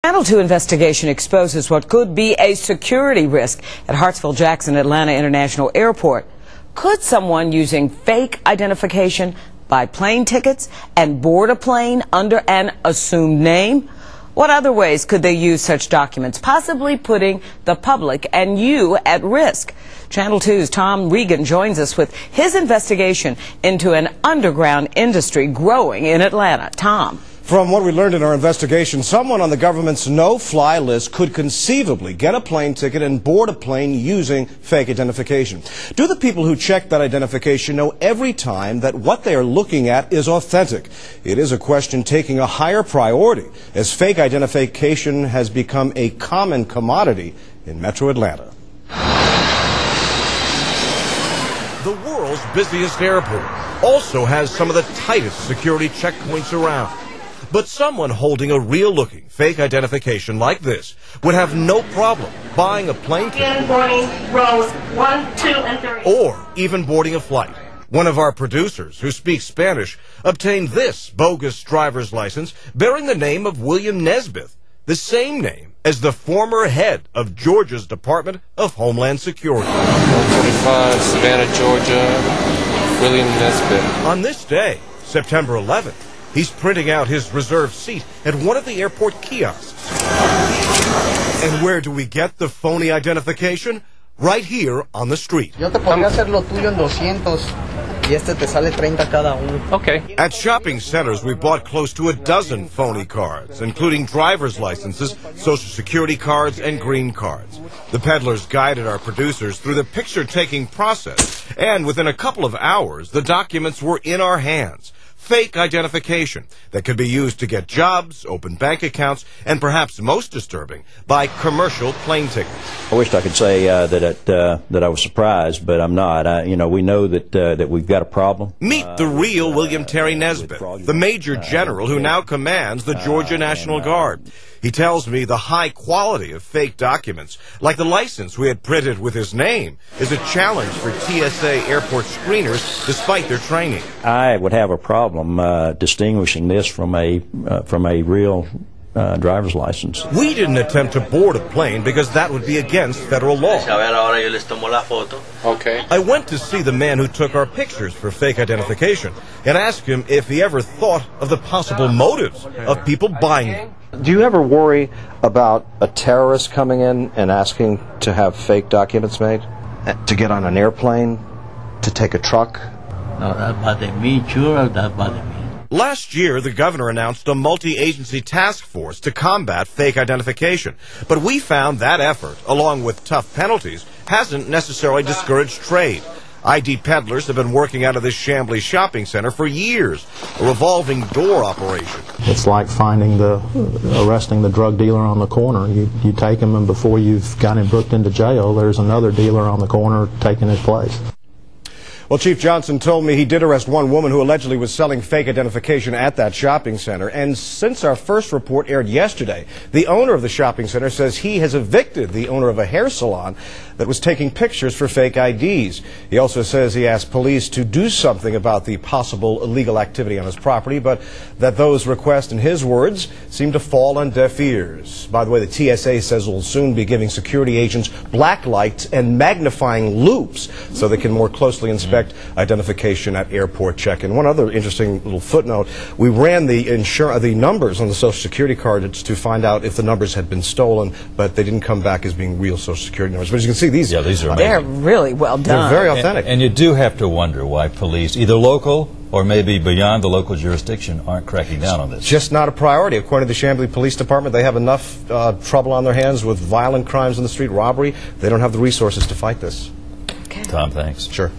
Channel 2 investigation exposes what could be a security risk at Hartsfield-Jackson Atlanta International Airport. Could someone using fake identification buy plane tickets and board a plane under an assumed name? What other ways could they use such documents, possibly putting the public and you at risk? Channel 2's Tom Regan joins us with his investigation into an underground industry growing in Atlanta. Tom. From what we learned in our investigation, someone on the government's no-fly list could conceivably get a plane ticket and board a plane using fake identification. Do the people who check that identification know every time that what they are looking at is authentic? It is a question taking a higher priority as fake identification has become a common commodity in Metro Atlanta. The world's busiest airport also has some of the tightest security checkpoints around. But someone holding a real-looking fake identification like this would have no problem buying a plane ticket boarding rows 1, 2, and 3. Or even boarding a flight. One of our producers, who speaks Spanish, obtained this bogus driver's license bearing the name of William Nesbitt, the same name as the former head of Georgia's Department of Homeland Security. 145, Savannah, Georgia, William Nesbitt. On this day, September 11th, he's printing out his reserved seat at one of the airport kiosks. And where do we get the phony identification? Right here on the street. Yo te podría hacer lo tuyo en 200 y este te sale 30 cada uno. Okay. At shopping centers, we bought close to a dozen phony cards, including driver's licenses, social security cards, and green cards. The peddlers guided our producers through the picture-taking process, and within a couple of hours, the documents were in our hands. Fake identification that could be used to get jobs, open bank accounts, and perhaps most disturbing, buy commercial plane tickets. I wished I could say that I was surprised, but I'm not. We know that we've got a problem. Meet the real William Terry Nesbitt, the Major General who now commands the Georgia National Guard. He tells me the high quality of fake documents, like the license we had printed with his name, is a challenge for TSA airport screeners despite their training. I would have a problem distinguishing this from a real driver's license. We didn't attempt to board a plane because that would be against federal law. Okay. I went to see the man who took our pictures for fake identification and asked him if he ever thought of the possible motives of people buying them. Do you ever worry about a terrorist coming in and asking to have fake documents made? To get on an airplane? To take a truck? No, that bothers me, sure, that bothers me. Last year, the governor announced a multi-agency task force to combat fake identification. But we found that effort, along with tough penalties, hasn't necessarily discouraged trade. ID peddlers have been working out of this Chamblee shopping center for years, a revolving door operation. It's like arresting the drug dealer on the corner. You take him, and before you've got him booked into jail, there's another dealer on the corner taking his place. Well, Chief Johnson told me he did arrest one woman who allegedly was selling fake identification at that shopping center. And since our first report aired yesterday, the owner of the shopping center says he has evicted the owner of a hair salon that was taking pictures for fake IDs. He also says he asked police to do something about the possible illegal activity on his property, but that those requests, in his words, seem to fall on deaf ears. By the way, the TSA says it will soon be giving security agents black lights and magnifying loops so they can more closely inspect identification at airport check-in. One other interesting little footnote, we ran the numbers on the Social Security cards to find out if the numbers had been stolen, but they didn't come back as being real Social Security numbers. But as you can see, these are amazing. They're really well done. They're very authentic. And you do have to wonder why police, either local or maybe beyond the local jurisdiction, aren't cracking down on this. Just not a priority. According to the Chamblee Police Department, they have enough trouble on their hands with violent crimes in the street, robbery. They don't have the resources to fight this. Okay. Tom, thanks. Sure.